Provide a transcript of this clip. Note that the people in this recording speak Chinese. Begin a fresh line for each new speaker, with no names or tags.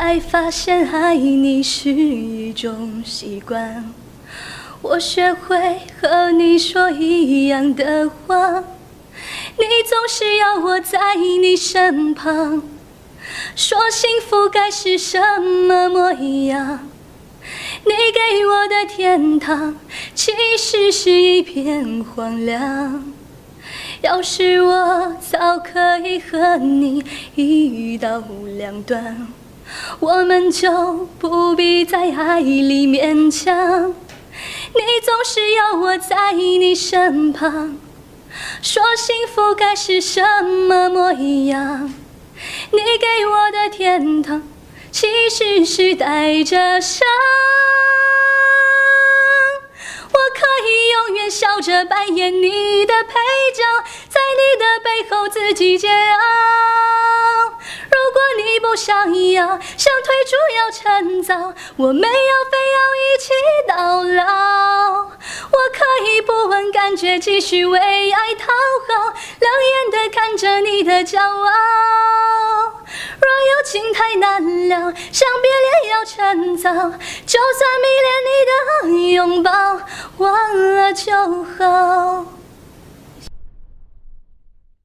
才发现爱你是一种习惯。我学会和你说一样的话，你总是要我在你身旁，说幸福该是什么模样。你给我的天堂其实是一片荒凉，要是我早可以和你一刀两断，我们就不必在爱里勉强。你总是要我在你身旁，说幸福该是什么模样。你给我的天堂其实是带着伤，我可以永远笑着扮演你的配角，在你的背后自己煎熬。如果你不想要，想退出要趁早，我们非要一起到老。我可以不问感觉，继续为爱讨好，冷眼地看着你的骄傲。若有情太难了，想别恋要趁早，就算迷恋你的拥抱，忘了就好。